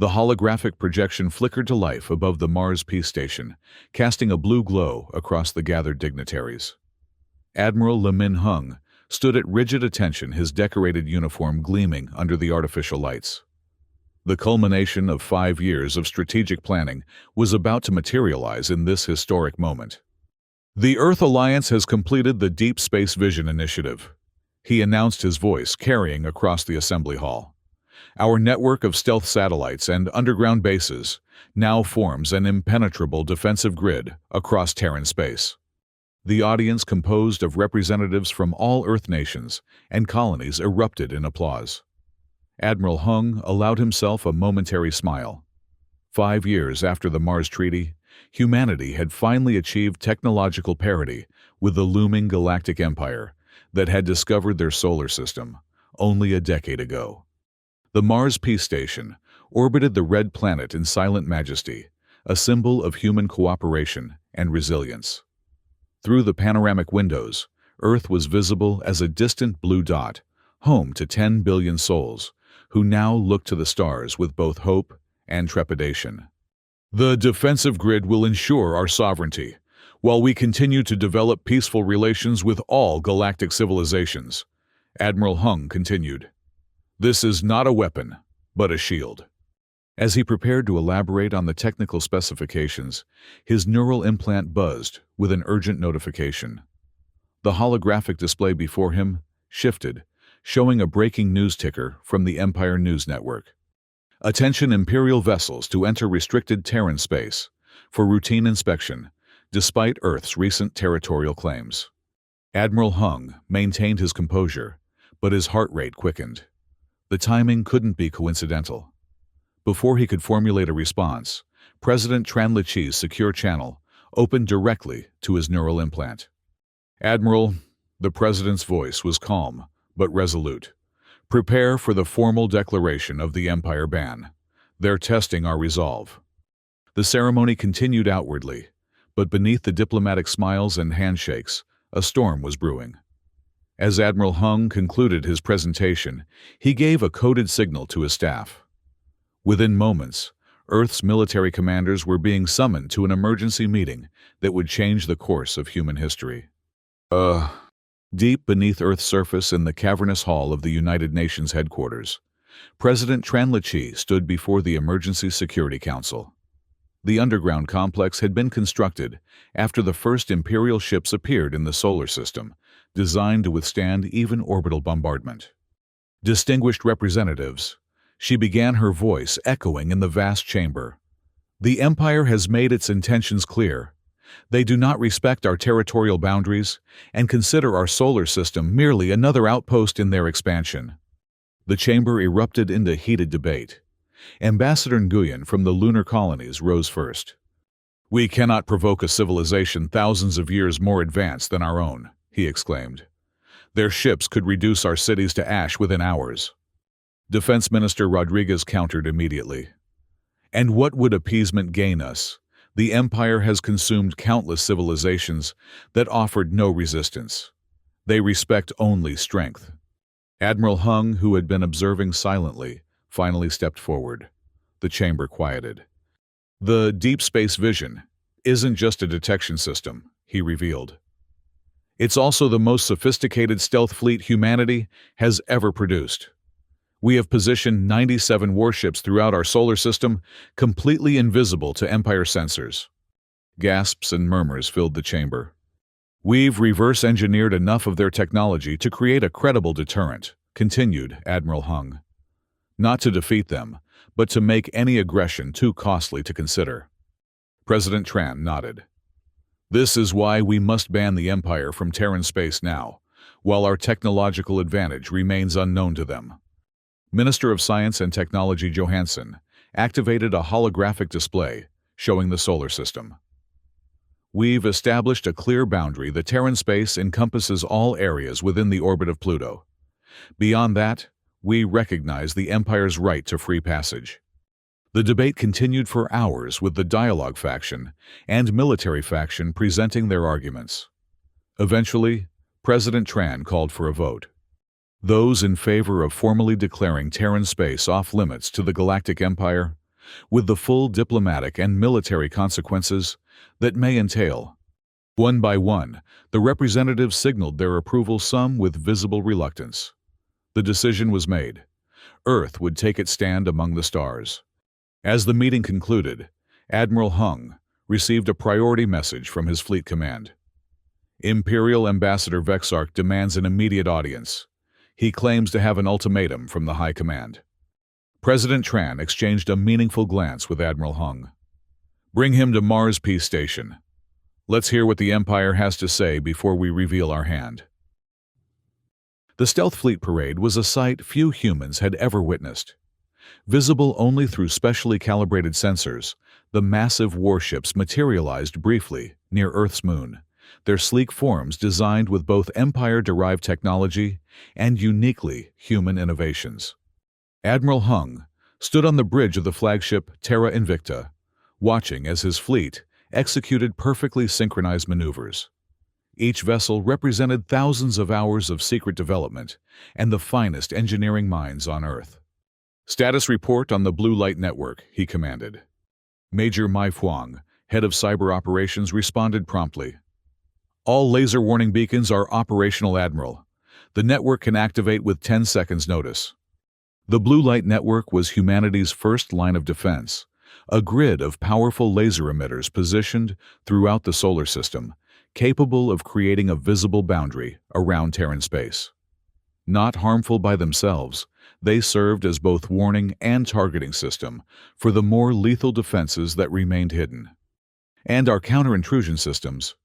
The holographic projection flickered to life above the Mars Peace Station, casting a blue glow across the gathered dignitaries. Admiral Le Min Hung stood at rigid attention, his decorated uniform gleaming under the artificial lights. The culmination of 5 years of strategic planning was about to materialize in this historic moment. The Earth Alliance has completed the Deep Space Vision Initiative, he announced, his voice carrying across the assembly hall. Our network of stealth satellites and underground bases now forms an impenetrable defensive grid across Terran space. The audience, composed of representatives from all Earth nations and colonies, erupted in applause. Admiral Hung allowed himself a momentary smile. 5 years after the Mars Treaty, humanity had finally achieved technological parity with the looming Galactic Empire that had discovered their solar system only a decade ago. The Mars Peace Station orbited the red planet in silent majesty, a symbol of human cooperation and resilience. Through the panoramic windows, Earth was visible as a distant blue dot, home to 10 billion souls, who now looked to the stars with both hope and trepidation. The defensive grid will ensure our sovereignty, while we continue to develop peaceful relations with all galactic civilizations, Admiral Hung continued. This is not a weapon, but a shield. As he prepared to elaborate on the technical specifications, his neural implant buzzed with an urgent notification. The holographic display before him shifted, showing a breaking news ticker from the Empire News Network. Attention, Imperial vessels to enter restricted Terran space for routine inspection, despite Earth's recent territorial claims. Admiral Hung maintained his composure, but his heart rate quickened. The timing couldn't be coincidental. Before he could formulate a response, President Tran Lichi's secure channel opened directly to his neural implant. Admiral, the President's voice was calm but resolute. Prepare for the formal declaration of the Empire ban. They're testing our resolve. The ceremony continued outwardly, but beneath the diplomatic smiles and handshakes, a storm was brewing. As Admiral Hung concluded his presentation, he gave a coded signal to his staff. Within moments, Earth's military commanders were being summoned to an emergency meeting that would change the course of human history. Deep beneath Earth's surface in the cavernous hall of the United Nations headquarters, President Tran Lichi stood before the Emergency Security Council. The underground complex had been constructed after the first Imperial ships appeared in the solar system, designed to withstand even orbital bombardment. Distinguished representatives, she began, her voice echoing in the vast chamber. The Empire has made its intentions clear. They do not respect our territorial boundaries and consider our solar system merely another outpost in their expansion. The chamber erupted into heated debate. Ambassador Nguyen from the lunar colonies rose first. We cannot provoke a civilization thousands of years more advanced than our own, he exclaimed. Their ships could reduce our cities to ash within hours. Defense Minister Rodriguez countered immediately. And what would appeasement gain us? The Empire has consumed countless civilizations that offered no resistance. They respect only strength. Admiral Hung, who had been observing silently, finally stepped forward. The chamber quieted. The Deep Space Vision isn't just a detection system, he revealed. It's also the most sophisticated stealth fleet humanity has ever produced. We have positioned 97 warships throughout our solar system, completely invisible to Empire sensors. Gasps and murmurs filled the chamber. We've reverse-engineered enough of their technology to create a credible deterrent, continued Admiral Hung. Not to defeat them, but to make any aggression too costly to consider. President Tran nodded. This is why we must ban the Empire from Terran space now, while our technological advantage remains unknown to them. Minister of Science and Technology Johansson activated a holographic display showing the solar system. We've established a clear boundary. The Terran space encompasses all areas within the orbit of Pluto. Beyond that, we recognize the Empire's right to free passage. The debate continued for hours, with the dialogue faction and military faction presenting their arguments. Eventually, President Tran called for a vote. Those in favor of formally declaring Terran space off-limits to the Galactic Empire with the full diplomatic and military consequences that may entail. One by one, the representatives signaled their approval, some with visible reluctance. The decision was made. Earth would take its stand among the stars. As the meeting concluded, Admiral Hung received a priority message from his fleet command. Imperial Ambassador Vexarch demands an immediate audience. He claims to have an ultimatum from the High Command. President Tran exchanged a meaningful glance with Admiral Hung. Bring him to Mars Peace Station. Let's hear what the Empire has to say before we reveal our hand. The Stealth Fleet Parade was a sight few humans had ever witnessed. Visible only through specially calibrated sensors, the massive warships materialized briefly near Earth's moon, their sleek forms designed with both Empire-derived technology and uniquely human innovations. Admiral Hung stood on the bridge of the flagship Terra Invicta, watching as his fleet executed perfectly synchronized maneuvers. Each vessel represented thousands of hours of secret development and the finest engineering minds on Earth. Status report on the Blue Light Network, he commanded. Major Mai Fuang, head of cyber operations, responded promptly. All laser warning beacons are operational, Admiral. The network can activate with 10 seconds notice. The Blue Light Network was humanity's first line of defense, a grid of powerful laser emitters positioned throughout the solar system, capable of creating a visible boundary around Terran space. Not harmful by themselves, they served as both warning and targeting system for the more lethal defenses that remained hidden. And our counter-intrusion systems?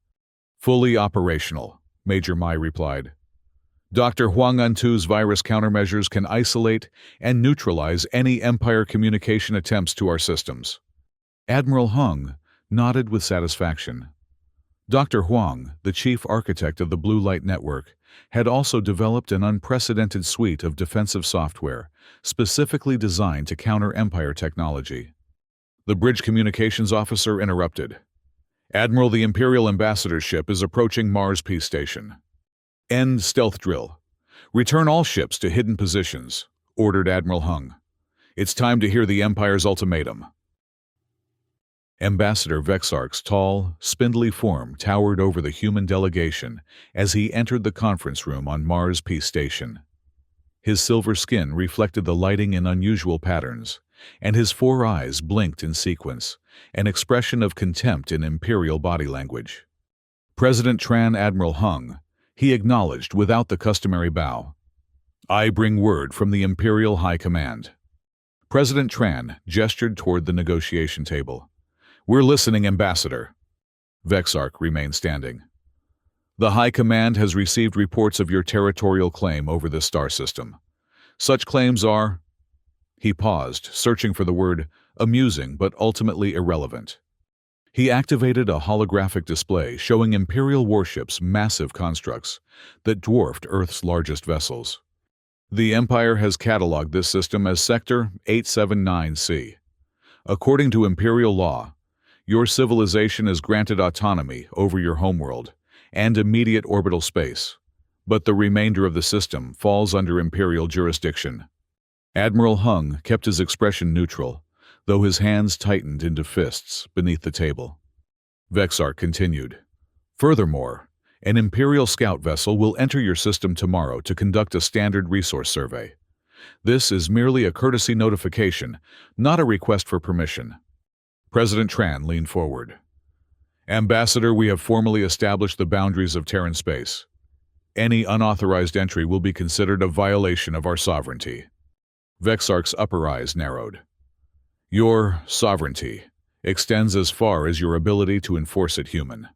Fully operational, Major Mai replied. Dr. Huang Untu's virus countermeasures can isolate and neutralize any Empire communication attempts to our systems. Admiral Hung nodded with satisfaction. Dr. Huang, the chief architect of the Blue Light Network, had also developed an unprecedented suite of defensive software specifically designed to counter Empire technology. The bridge communications officer interrupted. Admiral, the Imperial Ambassador's ship is approaching Mars Peace Station. End stealth drill. Return all ships to hidden positions, ordered Admiral Hung. It's time to hear the Empire's ultimatum. Ambassador Vexarch's tall, spindly form towered over the human delegation as he entered the conference room on Mars Peace Station. His silver skin reflected the lighting in unusual patterns, and his 4 eyes blinked in sequence, an expression of contempt in Imperial body language. President Tran, Admiral Hung, he acknowledged without the customary bow. I bring word from the Imperial High Command. President Tran gestured toward the negotiation table. We're listening, Ambassador. Vexarch remained standing. The High Command has received reports of your territorial claim over this star system. Such claims are... He paused, searching for the word amusing but ultimately irrelevant. He activated a holographic display showing Imperial warships' massive constructs that dwarfed Earth's largest vessels. The Empire has catalogued this system as Sector 879C. According to Imperial law, your civilization is granted autonomy over your homeworld and immediate orbital space, but the remainder of the system falls under Imperial jurisdiction. Admiral Hung kept his expression neutral, though his hands tightened into fists beneath the table. Vexarch continued. Furthermore, an Imperial scout vessel will enter your system tomorrow to conduct a standard resource survey. This is merely a courtesy notification, not a request for permission. President Tran leaned forward. Ambassador, we have formally established the boundaries of Terran space. Any unauthorized entry will be considered a violation of our sovereignty. Vexarch's upper eyes narrowed. Your sovereignty extends as far as your ability to enforce it human.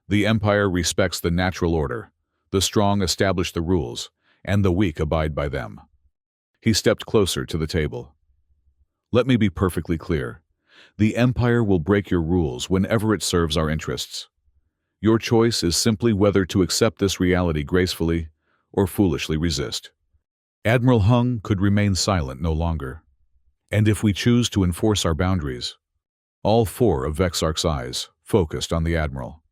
The Empire respects the natural order. The strong establish the rules, and the weak abide by them. He stepped closer to the table. Let me be perfectly clear. The Empire will break your rules whenever it serves our interests. Your choice is simply whether to accept this reality gracefully or foolishly resist. Admiral Hung could remain silent no longer. And if we choose to enforce our boundaries, all 4 of Vexarch's eyes focused on the Admiral.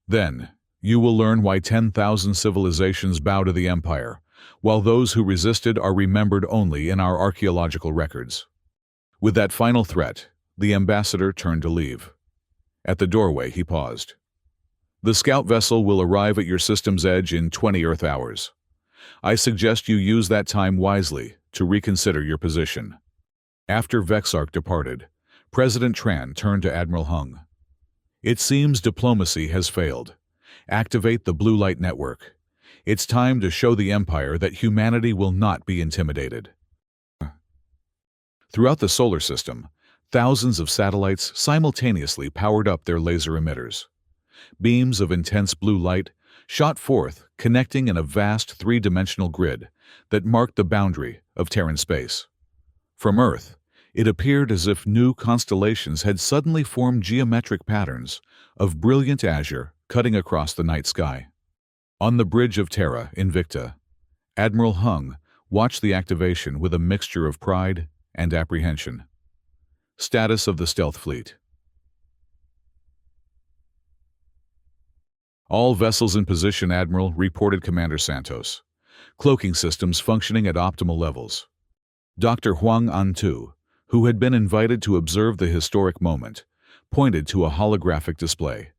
Then, you will learn why 10,000 civilizations bow to the Empire, while those who resisted are remembered only in our archaeological records. With that final threat, the ambassador turned to leave. At the doorway, he paused. The scout vessel will arrive at your system's edge in 20 Earth hours. I suggest you use that time wisely to reconsider your position. After Vexarch departed, President Tran turned to Admiral Hung. It seems diplomacy has failed. Activate the Blue Light Network. It's time to show the Empire that humanity will not be intimidated. Throughout the solar system, thousands of satellites simultaneously powered up their laser emitters. Beams of intense blue light shot forth, connecting in a vast three-dimensional grid that marked the boundary of Terran space. From Earth, it appeared as if new constellations had suddenly formed geometric patterns of brilliant azure cutting across the night sky. On the bridge of Terra Invicta, Admiral Hung watched the activation with a mixture of pride and apprehension. Status of the stealth fleet. All vessels in position, Admiral, reported Commander Santos. Cloaking systems functioning at optimal levels. Dr. Huang Antu, who had been invited to observe the historic moment, pointed to a holographic display.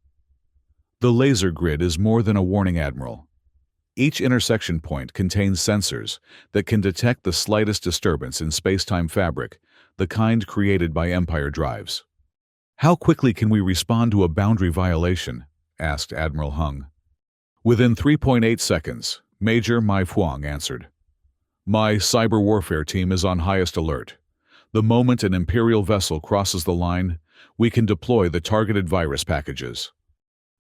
The laser grid is more than a warning, Admiral. Each intersection point contains sensors that can detect the slightest disturbance in space-time fabric, the kind created by Empire drives. How quickly can we respond to a boundary violation? Asked Admiral Hung. Within 3.8 seconds, Major Mai Fuang answered. My cyber warfare team is on highest alert. The moment an Imperial vessel crosses the line, we can deploy the targeted virus packages.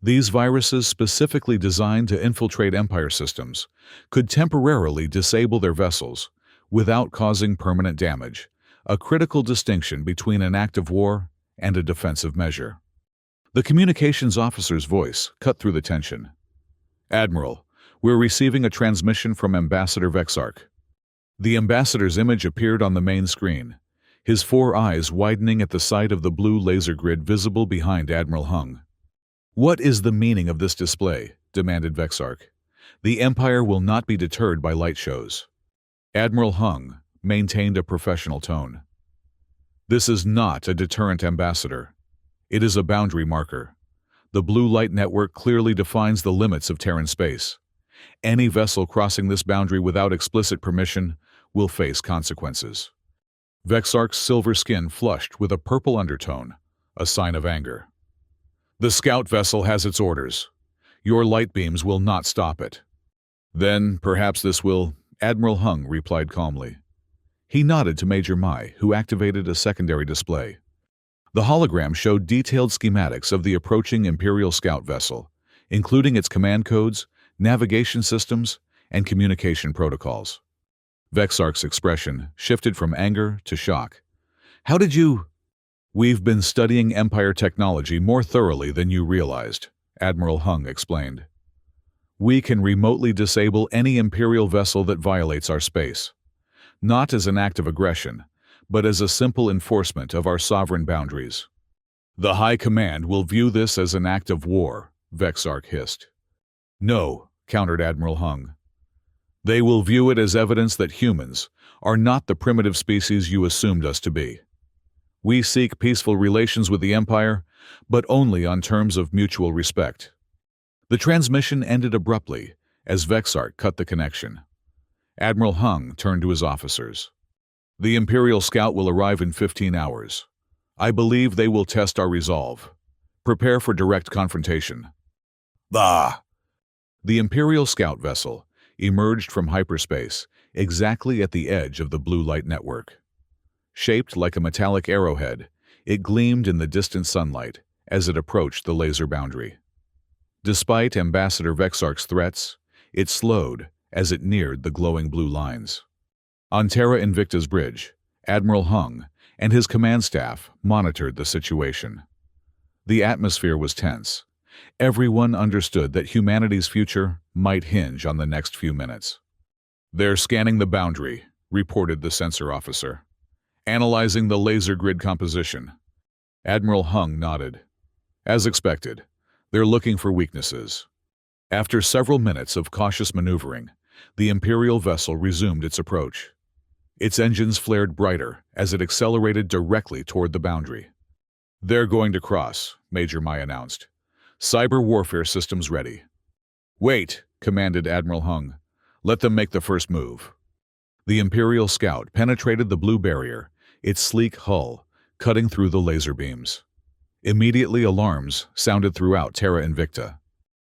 These viruses, specifically designed to infiltrate Empire systems, could temporarily disable their vessels without causing permanent damage, a critical distinction between an act of war and a defensive measure. The communications officer's voice cut through the tension. Admiral, we're receiving a transmission from Ambassador Vexarch. The ambassador's image appeared on the main screen, his four eyes widening at the sight of the blue laser grid visible behind Admiral Hung. What is the meaning of this display? Demanded Vexarch. The Empire will not be deterred by light shows. Admiral Hung maintained a professional tone. This is not a deterrent, Ambassador. It is a boundary marker. The Blue Light Network clearly defines the limits of Terran space. Any vessel crossing this boundary without explicit permission will face consequences. Vexarch's silver skin flushed with a purple undertone, a sign of anger. The scout vessel has its orders. Your light beams will not stop it. Then, perhaps this will, Admiral Hung replied calmly. He nodded to Major Mai, who activated a secondary display. The hologram showed detailed schematics of the approaching Imperial scout vessel, including its command codes, navigation systems, and communication protocols. Vexarch's expression shifted from anger to shock. How did you... We've been studying Empire technology more thoroughly than you realized, Admiral Hung explained. We can remotely disable any Imperial vessel that violates our space, not as an act of aggression, but as a simple enforcement of our sovereign boundaries. The High Command will view this as an act of war, Vexarch hissed. No, countered Admiral Hung. They will view it as evidence that humans are not the primitive species you assumed us to be. We seek peaceful relations with the Empire, but only on terms of mutual respect. The transmission ended abruptly as Vexarch cut the connection. Admiral Hung turned to his officers. The Imperial Scout will arrive in 15 hours. I believe they will test our resolve. Prepare for direct confrontation. Ah! The Imperial Scout vessel emerged from hyperspace exactly at the edge of the Blue Light Network. Shaped like a metallic arrowhead, it gleamed in the distant sunlight as it approached the laser boundary. Despite Ambassador Vexarch's threats, it slowed as it neared the glowing blue lines. On Terra Invicta's bridge, Admiral Hung and his command staff monitored the situation. The atmosphere was tense. Everyone understood that humanity's future might hinge on the next few minutes. They're scanning the boundary, reported the sensor officer. Analyzing the laser grid composition. Admiral Hung nodded. As expected, they're looking for weaknesses. After several minutes of cautious maneuvering, the Imperial vessel resumed its approach. Its engines flared brighter as it accelerated directly toward the boundary. "They're going to cross," Major Mai announced. "Cyber warfare systems ready." "Wait," commanded Admiral Hung. "Let them make the first move." The Imperial Scout penetrated the blue barrier, its sleek hull cutting through the laser beams. Immediately, alarms sounded throughout Terra Invicta.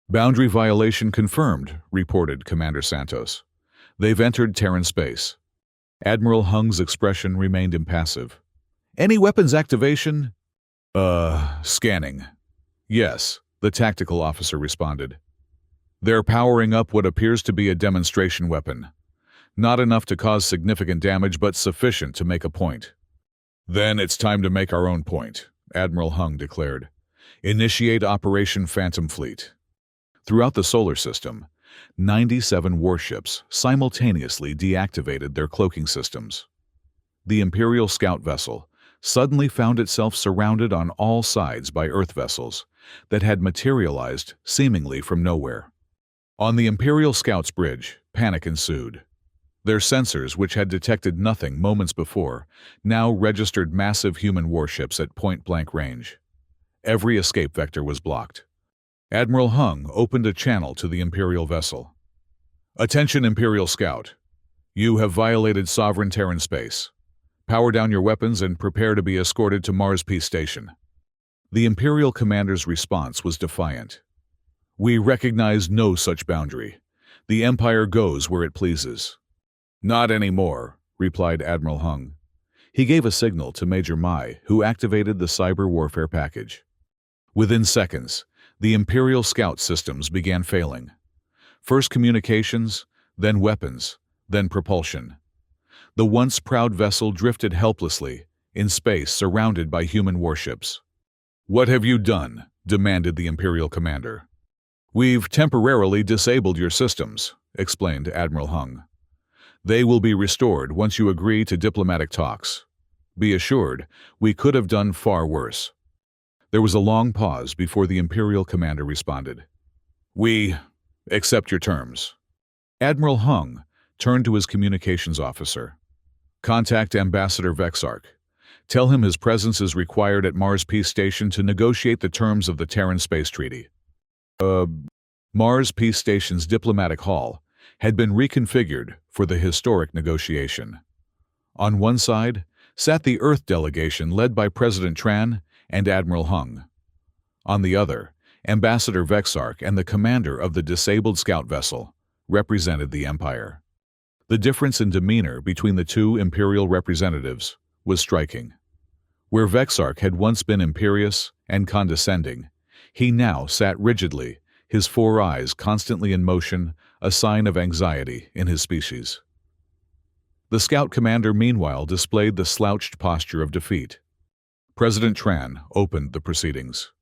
"Boundary violation confirmed," reported Commander Santos. "They've entered Terran space." Admiral Hung's expression remained impassive. "Any weapons activation?" Scanning." "Yes," the tactical officer responded. "They're powering up what appears to be a demonstration weapon. Not enough to cause significant damage, but sufficient to make a point." "Then it's time to make our own point," Admiral Hung declared. "Initiate Operation Phantom Fleet." Throughout the solar system, 97 warships simultaneously deactivated their cloaking systems. The Imperial Scout vessel suddenly found itself surrounded on all sides by Earth vessels that had materialized seemingly from nowhere. On the Imperial Scout's bridge, panic ensued. Their sensors, which had detected nothing moments before, now registered massive human warships at point-blank range. Every escape vector was blocked. Admiral Hung opened a channel to the Imperial vessel. "Attention, Imperial Scout. You have violated sovereign Terran space. Power down your weapons and prepare to be escorted to Mars Peace Station." The Imperial commander's response was defiant. "We recognize no such boundary. The Empire goes where it pleases." "Not anymore," replied Admiral Hung. He gave a signal to Major Mai, who activated the cyber warfare package. Within seconds, the Imperial Scout systems began failing. First communications, then weapons, then propulsion. The once proud vessel drifted helplessly in space, surrounded by human warships. "What have you done?" demanded the Imperial commander. "We've temporarily disabled your systems," explained Admiral Hung. "They will be restored once you agree to diplomatic talks. Be assured, we could have done far worse." There was a long pause before the Imperial commander responded. "We accept your terms." Admiral Hung turned to his communications officer. "Contact Ambassador Vexarch. Tell him his presence is required at Mars Peace Station to negotiate the terms of the Terran Space Treaty." Mars Peace Station's diplomatic hall had been reconfigured for the historic negotiation. On one side sat the Earth delegation led by President Terran and Admiral Hung. On the other, Ambassador Vexarch and the commander of the disabled scout vessel represented the Empire. The difference in demeanor between the two Imperial representatives was striking. Where Vexarch had once been imperious and condescending, he now sat rigidly, his four eyes constantly in motion, a sign of anxiety in his species. The scout commander, meanwhile, displayed the slouched posture of defeat. President Terran opened the proceedings.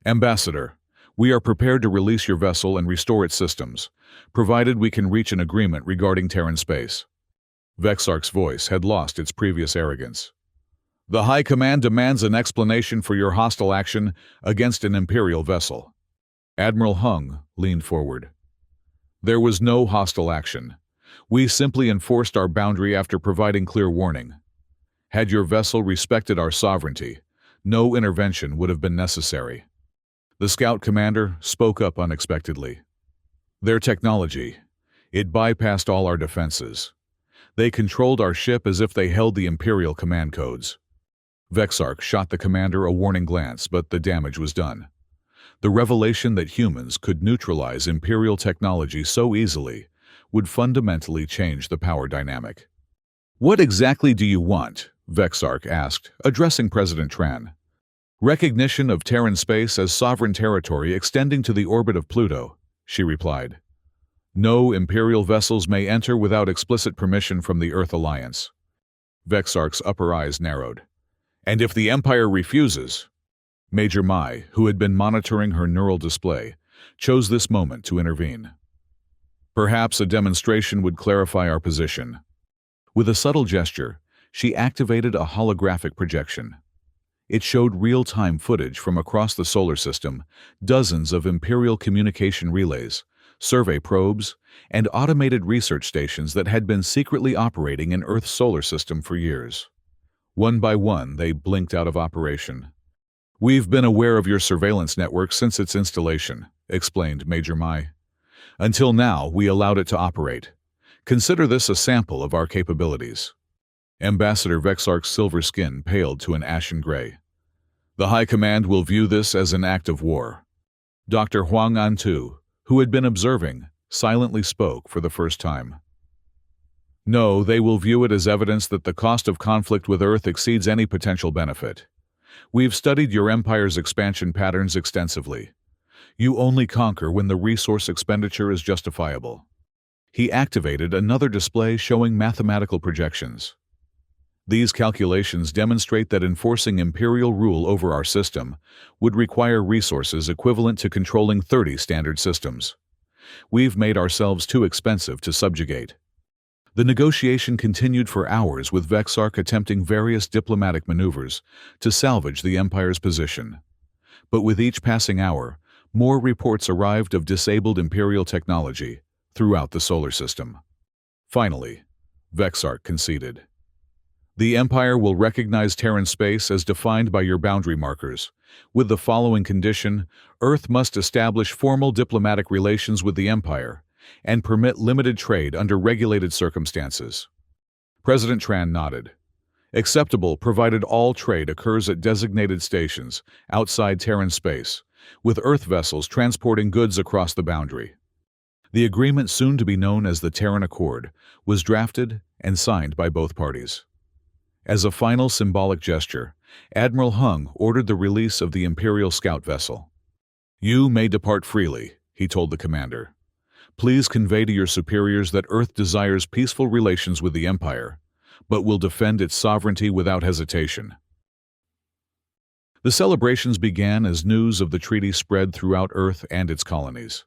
"Ambassador, we are prepared to release your vessel and restore its systems, provided we can reach an agreement regarding Terran space." Vexarch's voice had lost its previous arrogance. "The High Command demands an explanation for your hostile action against an Imperial vessel." Admiral Hung leaned forward. "There was no hostile action. We simply enforced our boundary after providing clear warning. Had your vessel respected our sovereignty, no intervention would have been necessary." The scout commander spoke up unexpectedly. "Their technology, it bypassed all our defenses. They controlled our ship as if they held the Imperial command codes." Vexarch shot the commander a warning glance, but the damage was done. The revelation that humans could neutralize Imperial technology so easily would fundamentally change the power dynamic. "What exactly do you want?" Vexarch asked, addressing President Terran. "Recognition of Terran space as sovereign territory extending to the orbit of Pluto," she replied. "No Imperial vessels may enter without explicit permission from the Earth Alliance." Vexarch's upper eyes narrowed. "And if the Empire refuses?" Major Mai, who had been monitoring her neural display, chose this moment to intervene. "Perhaps a demonstration would clarify our position." With a subtle gesture, she activated a holographic projection. It showed real-time footage from across the solar system, dozens of Imperial communication relays, survey probes, and automated research stations that had been secretly operating in Earth's solar system for years. One by one, they blinked out of operation. "We've been aware of your surveillance network since its installation," explained Major Mai. "Until now, we allowed it to operate. Consider this a sample of our capabilities." Ambassador Vexarch's silver skin paled to an ashen gray. "The High Command will view this as an act of war." Dr. Huang Antu, who had been observing, silently spoke for the first time. "No, they will view it as evidence that the cost of conflict with Earth exceeds any potential benefit. We've studied your empire's expansion patterns extensively. You only conquer when the resource expenditure is justifiable." He activated another display showing mathematical projections. "These calculations demonstrate that enforcing imperial rule over our system would require resources equivalent to controlling 30 standard systems. We've made ourselves too expensive to subjugate." The negotiation continued for hours, with Vexarch attempting various diplomatic maneuvers to salvage the Empire's position. But with each passing hour, more reports arrived of disabled Imperial technology throughout the solar system. Finally, Vexarch conceded. "The Empire will recognize Terran space as defined by your boundary markers. With the following condition, Earth must establish formal diplomatic relations with the Empire and permit limited trade under regulated circumstances." President Tran nodded. "Acceptable, provided all trade occurs at designated stations outside Terran space, with Earth vessels transporting goods across the boundary." The agreement, soon to be known as the Terran Accord, was drafted and signed by both parties. As a final symbolic gesture, Admiral Hung ordered the release of the Imperial scout vessel. "You may depart freely," he told the commander. "Please convey to your superiors that Earth desires peaceful relations with the Empire, but will defend its sovereignty without hesitation." The celebrations began as news of the treaty spread throughout Earth and its colonies.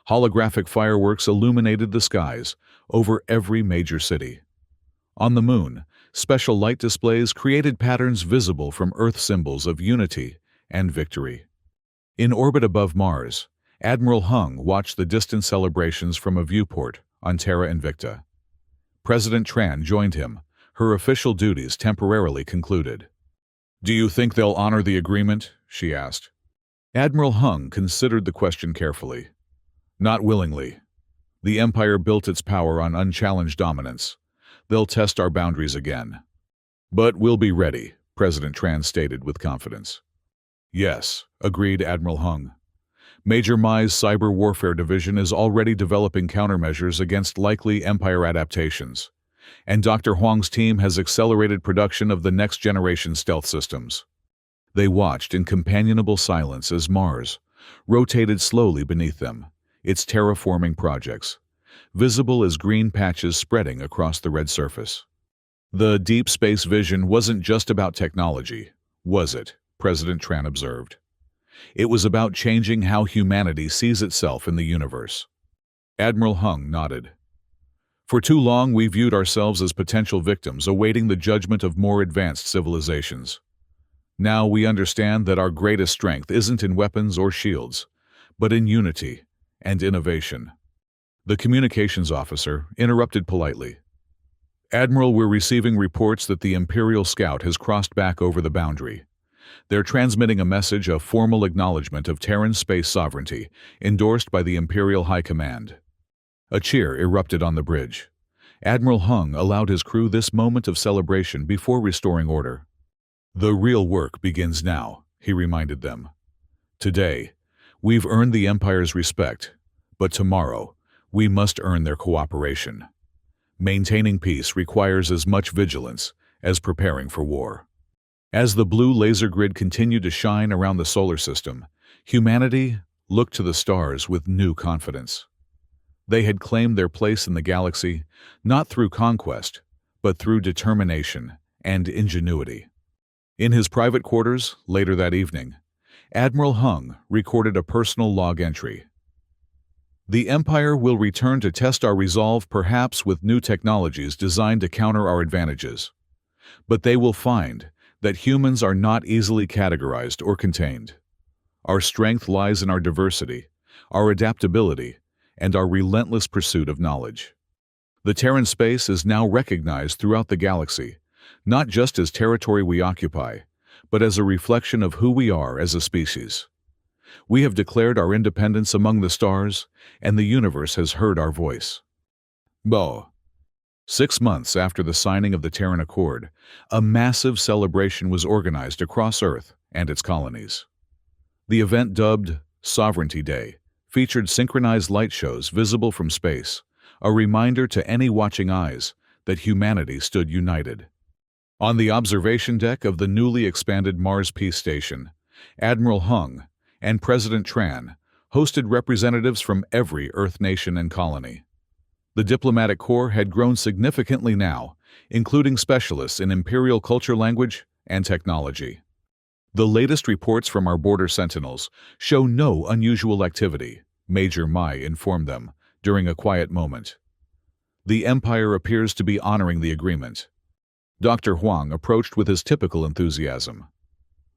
Holographic fireworks illuminated the skies over every major city. On the Moon, special light displays created patterns visible from Earth, symbols of unity and victory. In orbit above Mars, Admiral Hung watched the distant celebrations from a viewport on Terra Invicta. President Tran joined him, her official duties temporarily concluded. "Do you think they'll honor the agreement?" she asked. Admiral Hung considered the question carefully. "Not willingly. The Empire built its power on unchallenged dominance. They'll test our boundaries again. But we'll be ready," President Tran stated with confidence. "Yes," agreed Admiral Hung. "Major Mai's Cyber Warfare Division is already developing countermeasures against likely Empire adaptations, and Dr. Huang's team has accelerated production of the next-generation stealth systems." They watched in companionable silence as Mars rotated slowly beneath them, its terraforming projects visible as green patches spreading across the red surface. "The deep space vision wasn't just about technology, was it?" President Tran observed. "It was about changing how humanity sees itself in the universe." Admiral Hung nodded. "For too long we viewed ourselves as potential victims awaiting the judgment of more advanced civilizations. Now we understand that our greatest strength isn't in weapons or shields, but in unity and innovation." The communications officer interrupted politely. "Admiral, we're receiving reports that the Imperial Scout has crossed back over the boundary. They're transmitting a message of formal acknowledgement of Terran space sovereignty, endorsed by the Imperial High Command." A cheer erupted on the bridge. Admiral Hung allowed his crew this moment of celebration before restoring order. "The real work begins now," he reminded them. "Today, we've earned the Empire's respect, but tomorrow, we must earn their cooperation. Maintaining peace requires as much vigilance as preparing for war." As the blue laser grid continued to shine around the solar system, humanity looked to the stars with new confidence. They had claimed their place in the galaxy not through conquest, but through determination and ingenuity. In his private quarters, later that evening, Admiral Hung recorded a personal log entry. "The Empire will return to test our resolve, perhaps with new technologies designed to counter our advantages. But they will find that humans are not easily categorized or contained. Our strength lies in our diversity, our adaptability, and our relentless pursuit of knowledge. The Terran space is now recognized throughout the galaxy, not just as territory we occupy, but as a reflection of who we are as a species. We have declared our independence among the stars, and the universe has heard our voice. Bo. 6 months after the signing of the Terran Accord, a massive celebration was organized across Earth and its colonies. The event, dubbed Sovereignty Day, featured synchronized light shows visible from space, a reminder to any watching eyes that humanity stood united. On the observation deck of the newly expanded Mars Peace Station, Admiral Hung and President Tran hosted representatives from every Earth nation and colony. The diplomatic corps had grown significantly now, including specialists in imperial culture, language, and technology. The latest reports from our border sentinels show no unusual activity, Major Mai informed them during a quiet moment. The Empire appears to be honoring the agreement. Dr. Huang approached with his typical enthusiasm.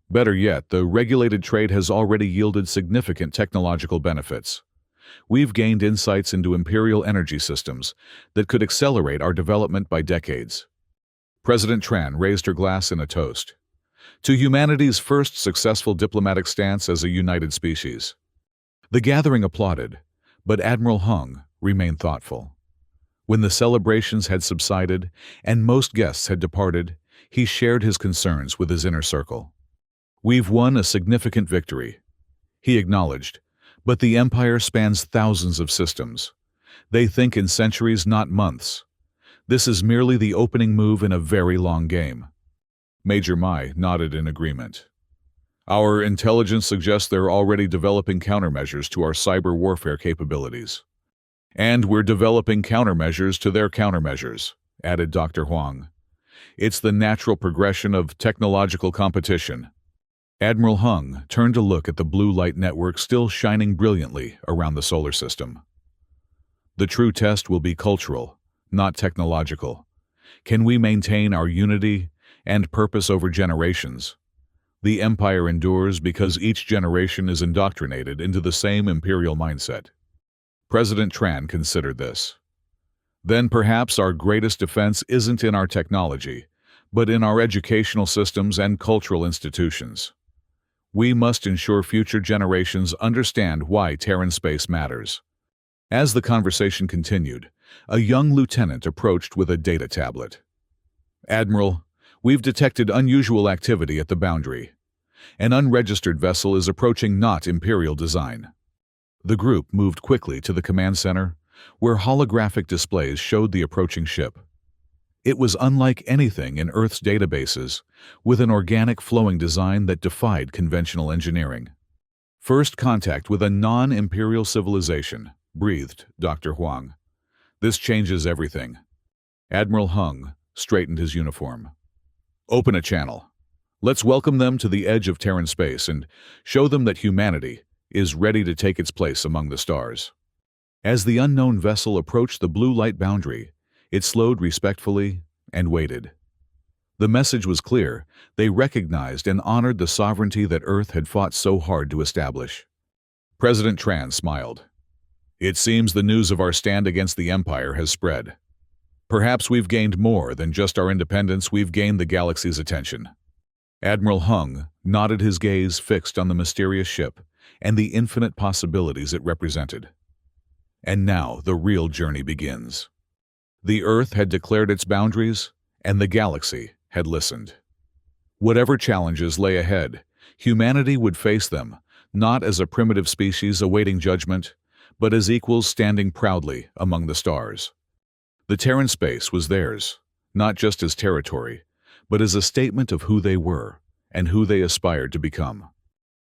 Better yet, the regulated trade has already yielded significant technological benefits. We've gained insights into imperial energy systems that could accelerate our development by decades. President Tran raised her glass in a toast to humanity's first successful diplomatic stance as a united species. The gathering applauded, but Admiral Hung remained thoughtful. When the celebrations had subsided and most guests had departed, he shared his concerns with his inner circle. "We've won a significant victory," he acknowledged, "but the Empire spans thousands of systems. They think in centuries, not months. This is merely the opening move in a very long game." Major Mai nodded in agreement. "Our intelligence suggests they're already developing countermeasures to our cyber warfare capabilities. And we're developing countermeasures to their countermeasures," added Dr. Huang. "It's the natural progression of technological competition." Admiral Hung turned to look at the blue light network still shining brilliantly around the solar system. "The true test will be cultural, not technological. Can we maintain our unity and purpose over generations? The Empire endures because each generation is indoctrinated into the same imperial mindset." President Tran considered this. "Then perhaps our greatest defense isn't in our technology, but in our educational systems and cultural institutions. We must ensure future generations understand why Terran space matters." As the conversation continued, a young lieutenant approached with a data tablet. "Admiral, we've detected unusual activity at the boundary. An unregistered vessel is approaching, not Imperial design." The group moved quickly to the command center, where holographic displays showed the approaching ship. It was unlike anything in Earth's databases, with an organic flowing design that defied conventional engineering. "First contact with a non-imperial civilization," breathed Dr. Huang. "This changes everything." Admiral Hung straightened his uniform. "Open a channel. Let's welcome them to the edge of Terran space and show them that humanity is ready to take its place among the stars." As the unknown vessel approached the blue light boundary, it slowed respectfully and waited. The message was clear. They recognized and honored the sovereignty that Earth had fought so hard to establish. President Tran smiled. "It seems the news of our stand against the Empire has spread. Perhaps we've gained more than just our independence, we've gained the galaxy's attention." Admiral Hung nodded, his gaze fixed on the mysterious ship and the infinite possibilities it represented. And now the real journey begins. The Earth had declared its boundaries, and the galaxy had listened. Whatever challenges lay ahead, humanity would face them, not as a primitive species awaiting judgment, but as equals standing proudly among the stars. The Terran space was theirs, not just as territory, but as a statement of who they were and who they aspired to become.